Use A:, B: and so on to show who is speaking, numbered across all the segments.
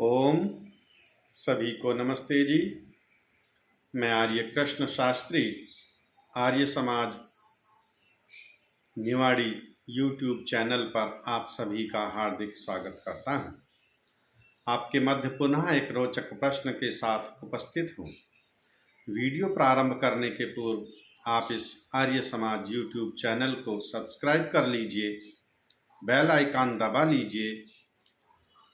A: ओम सभी को नमस्ते जी। मैं आर्य कृष्ण शास्त्री आर्य समाज निवाड़ी यूट्यूब चैनल पर आप सभी का हार्दिक स्वागत करता हूं। आपके मध्य पुनः एक रोचक प्रश्न के साथ उपस्थित हूं। वीडियो प्रारंभ करने के पूर्व आप इस आर्य समाज यूट्यूब चैनल को सब्सक्राइब कर लीजिए, बेल आइकन दबा लीजिए,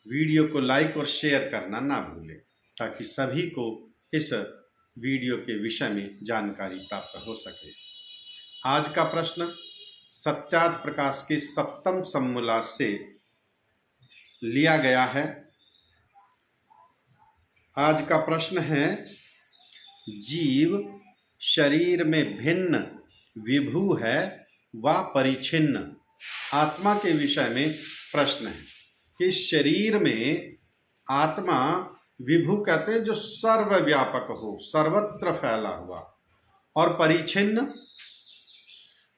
A: वीडियो को लाइक और शेयर करना ना भूलें ताकि सभी को इस वीडियो के विषय में जानकारी प्राप्त हो सके। आज का प्रश्न सत्यार्थ प्रकाश के सप्तम समोल्लास से लिया गया है। आज का प्रश्न है, जीव शरीर में भिन्न विभु है व परिच्छिन्न। आत्मा के विषय में प्रश्न है कि शरीर में आत्मा विभु कहते हैं जो सर्वव्यापक हो, सर्वत्र फैला हुआ, और परिच्छिन्न,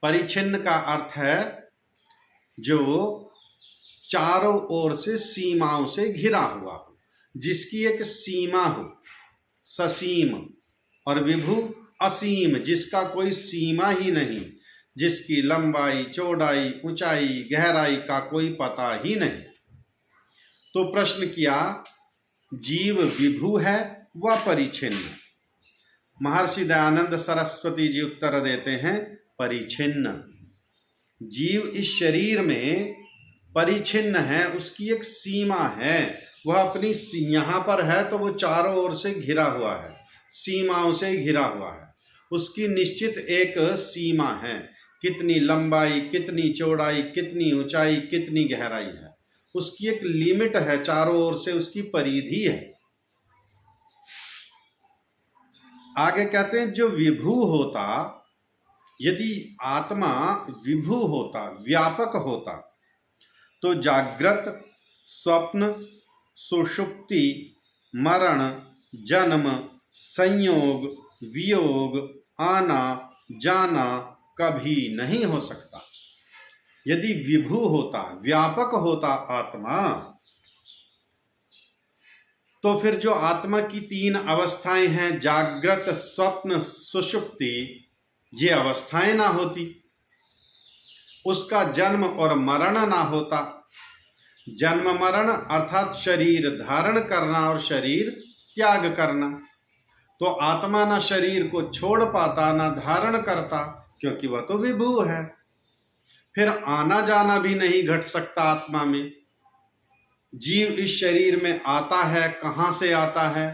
A: परिच्छिन्न का अर्थ है जो चारों ओर से सीमाओं से घिरा हुआ हो, जिसकी एक सीमा हो, ससीम, और विभु असीम, जिसका कोई सीमा ही नहीं, जिसकी लंबाई, चौड़ाई, ऊंचाई, गहराई का कोई पता ही नहीं। तो प्रश्न किया, जीव विभु है व परिच्छिन्न। महर्षि दयानंद सरस्वती जी उत्तर देते हैं, परिच्छिन्न। जीव इस शरीर में परिच्छिन्न है, उसकी एक सीमा है, वह अपनी यहाँ पर है तो वो चारों ओर से घिरा हुआ है, सीमाओं से घिरा हुआ है। उसकी निश्चित एक सीमा है, कितनी लंबाई, कितनी चौड़ाई, कितनी ऊंचाई, कितनी गहराई है, उसकी एक लिमिट है, चारों ओर से उसकी परिधि है। आगे कहते हैं, जो विभु होता, यदि आत्मा विभु होता, व्यापक होता, तो जागृत, स्वप्न, सुषुप्ति, मरण, जन्म, संयोग, वियोग, आना जाना कभी नहीं हो सकता। यदि विभु होता, व्यापक होता आत्मा, तो फिर जो आत्मा की तीन अवस्थाएं हैं, जागृत, स्वप्न, सुषुप्ति, ये अवस्थाएं ना होती, उसका जन्म और मरण ना होता। जन्म मरण अर्थात शरीर धारण करना और शरीर त्याग करना। तो आत्मा ना शरीर को छोड़ पाता, ना धारण करता, क्योंकि वह तो विभु है। फिर आना जाना भी नहीं घट सकता आत्मा में। जीव इस शरीर में आता है, कहाँ से आता है,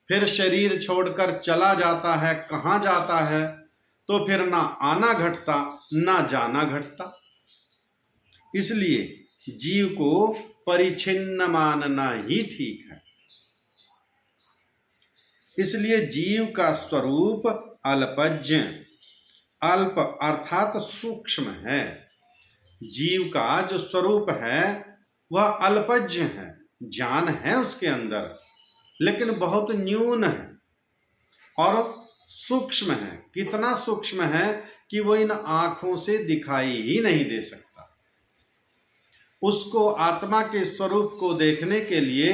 A: फिर शरीर छोड़कर चला जाता है, कहाँ जाता है, तो फिर ना आना घटता ना जाना घटता। इसलिए जीव को परिच्छिन्न मानना ही ठीक है। इसलिए जीव का स्वरूप अल्पज्ञ, अल्प अर्थात सूक्ष्म है। जीव का जो स्वरूप है वह अल्पज्ञ है, ज्ञान है उसके अंदर, लेकिन बहुत न्यून है और सूक्ष्म है। कितना सूक्ष्म है कि वो इन आंखों से दिखाई ही नहीं दे सकता। उसको आत्मा के स्वरूप को देखने के लिए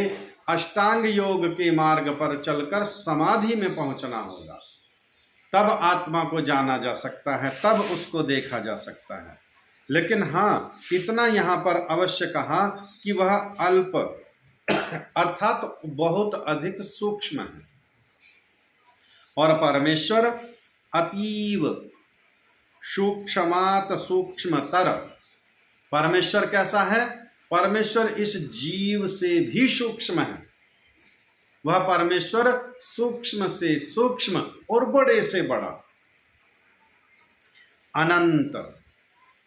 A: अष्टांग योग के मार्ग पर चलकर समाधि में पहुंचना होगा, तब आत्मा को जाना जा सकता है, तब उसको देखा जा सकता है। लेकिन हाँ, इतना यहाँ पर अवश्य कहा कि वह अल्प अर्थात बहुत अधिक सूक्ष्म है, और परमेश्वर अतीव सूक्ष्मात सूक्ष्मतर। परमेश्वर कैसा है? परमेश्वर इस जीव से भी सूक्ष्म है। वह परमेश्वर सूक्ष्म से सूक्ष्म और बड़े से बड़ा, अनंत।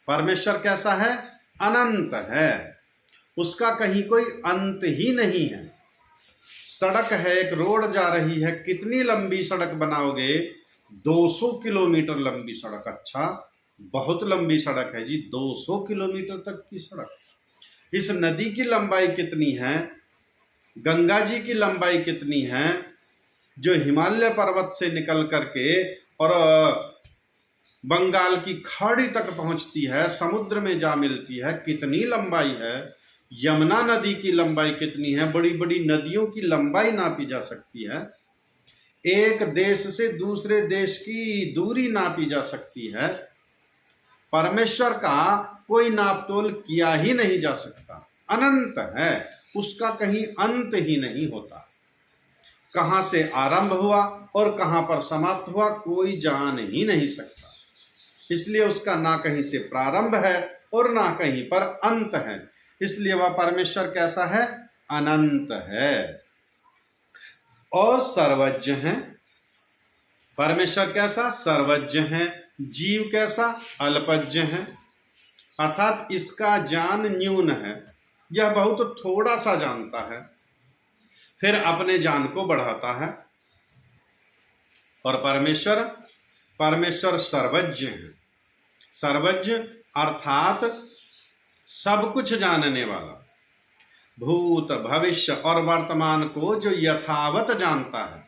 A: परमेश्वर कैसा है? अनंत है, उसका कहीं कोई अंत ही नहीं है। सड़क है, एक रोड जा रही है, कितनी लंबी सड़क बनाओगे? 200 किलोमीटर लंबी सड़क। अच्छा, बहुत लंबी सड़क है जी, 200 किलोमीटर तक की सड़क। इस नदी की लंबाई कितनी है? गंगा जी की लंबाई कितनी है, जो हिमालय पर्वत से निकल करके और बंगाल की खाड़ी तक पहुंचती है, समुद्र में जा मिलती है, कितनी लंबाई है। यमुना नदी की लंबाई कितनी है, बड़ी बड़ी नदियों की लंबाई नापी जा सकती है, एक देश से दूसरे देश की दूरी नापी जा सकती है। परमेश्वर का कोई नापतोल किया ही नहीं जा सकता, अनंत है, उसका कहीं अंत ही नहीं होता। कहाँ से आरंभ हुआ और कहाँ पर समाप्त हुआ कोई जान ही नहीं सकता। इसलिए उसका ना कहीं से प्रारंभ है और ना कहीं पर अंत है। इसलिए वह परमेश्वर कैसा है, अनंत है और सर्वज्ञ है। परमेश्वर कैसा, सर्वज्ञ है। जीव कैसा, अल्पज्ञ है, अर्थात इसका ज्ञान न्यून है, यह बहुत थोड़ा सा जानता है, फिर अपने ज्ञान को बढ़ाता है। और परमेश्वर सर्वज्ञ है। सर्वज्ञ अर्थात सब कुछ जानने वाला, भूत भविष्य और वर्तमान को जो यथावत जानता है,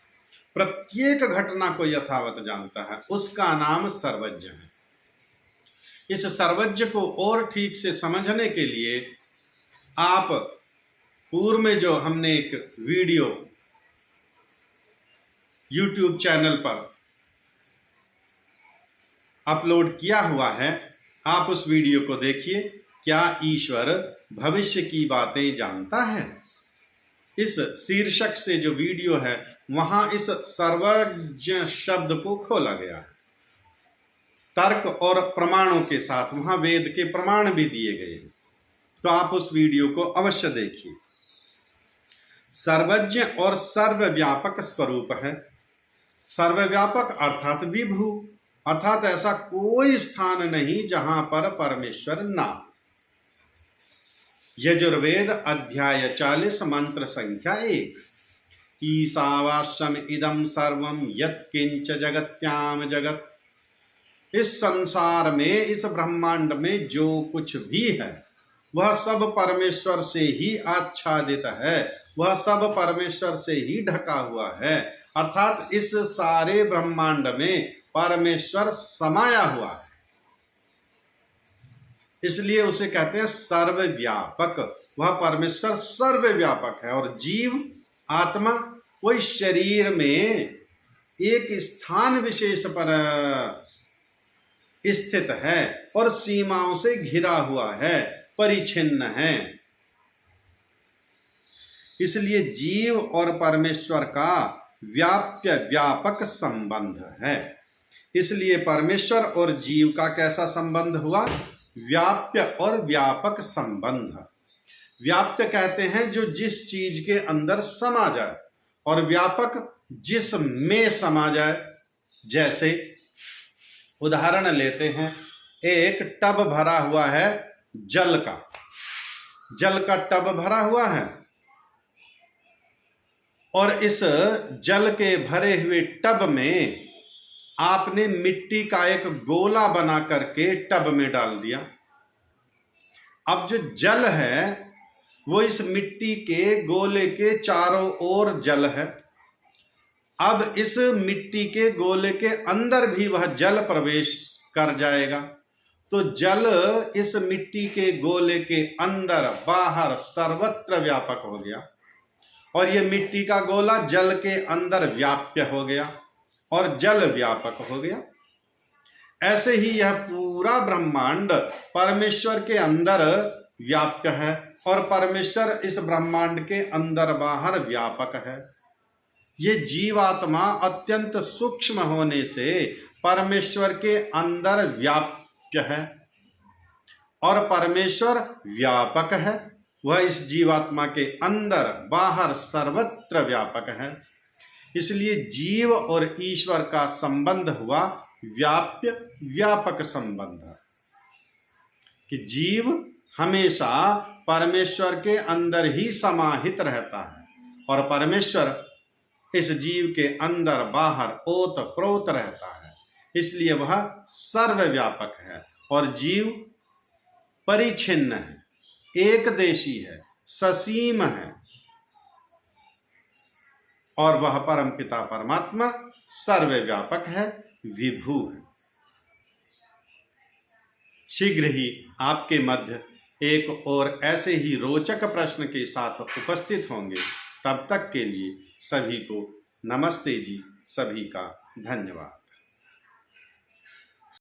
A: प्रत्येक घटना को यथावत जानता है, उसका नाम सर्वज्ञ है। इस सर्वज्ञ को और ठीक से समझने के लिए आप पूर्व में जो हमने एक वीडियो YouTube चैनल पर अपलोड किया हुआ है, आप उस वीडियो को देखिए। क्या ईश्वर भविष्य की बातें जानता है? इस शीर्षक से जो वीडियो है वहां इस सर्वज्ञ शब्द को खोला गया है, तर्क और प्रमाणों के साथ। वहां वेद के प्रमाण भी दिए गए हैं, तो आप उस वीडियो को अवश्य देखिए। सर्वज्ञ और सर्वव्यापक स्वरूप है। सर्वव्यापक अर्थात विभु, अर्थात ऐसा कोई स्थान नहीं जहां पर परमेश्वर ना। यजुर्वेद अध्याय 40 मंत्र संख्या 1। ईशावास्यम इदं सर्वं यत्किंच जगत्याम जगत। इस संसार में, इस ब्रह्मांड में जो कुछ भी है वह सब परमेश्वर से ही आच्छादित है, वह सब परमेश्वर से ही ढका हुआ है। अर्थात इस सारे ब्रह्मांड में परमेश्वर समाया हुआ है, इसलिए उसे कहते हैं सर्वव्यापक। वह परमेश्वर सर्वव्यापक है। और जीव आत्मा कोई शरीर में एक स्थान विशेष पर स्थित है और सीमाओं से घिरा हुआ है, परिच्छिन्न है। इसलिए जीव और परमेश्वर का व्याप्य व्यापक संबंध है। इसलिए परमेश्वर और जीव का कैसा संबंध हुआ, व्याप्य और व्यापक संबंध। व्याप्य कहते हैं जो जिस चीज के अंदर समा जाए, और व्यापक जिस में समा जाए। जैसे उदाहरण लेते हैं, एक टब भरा हुआ है जल का टब भरा हुआ है, और इस जल के भरे हुए टब में आपने मिट्टी का एक गोला बना करके टब में डाल दिया। अब जो जल है वो इस मिट्टी के गोले के चारों ओर जल है। अब इस मिट्टी के गोले के अंदर भी वह जल प्रवेश कर जाएगा, तो जल इस मिट्टी के गोले के अंदर बाहर सर्वत्र व्यापक हो गया, और ये मिट्टी का गोला जल के अंदर व्याप्य हो गया और जल व्यापक हो गया। ऐसे ही यह पूरा ब्रह्मांड परमेश्वर के अंदर व्याप्य है, और परमेश्वर इस ब्रह्मांड के अंदर बाहर व्यापक है। ये जीवात्मा अत्यंत सूक्ष्म होने से परमेश्वर के अंदर व्याप्य है, और परमेश्वर व्यापक है, वह इस जीवात्मा के अंदर बाहर सर्वत्र व्यापक है। इसलिए जीव और ईश्वर का संबंध हुआ व्याप्य व्यापक संबंध, कि जीव हमेशा परमेश्वर के अंदर ही समाहित रहता है, और परमेश्वर इस जीव के अंदर बाहर ओत प्रोत रहता है। इसलिए वह सर्वव्यापक है, और जीव परिच्छिन्न है, एक देशी है, ससीम है, और वह परमपिता परमात्मा सर्वव्यापक है, विभु है। शीघ्र ही आपके मध्य एक और ऐसे ही रोचक प्रश्न के साथ उपस्थित होंगे। तब तक के लिए सभी को नमस्ते जी, सभी का धन्यवाद।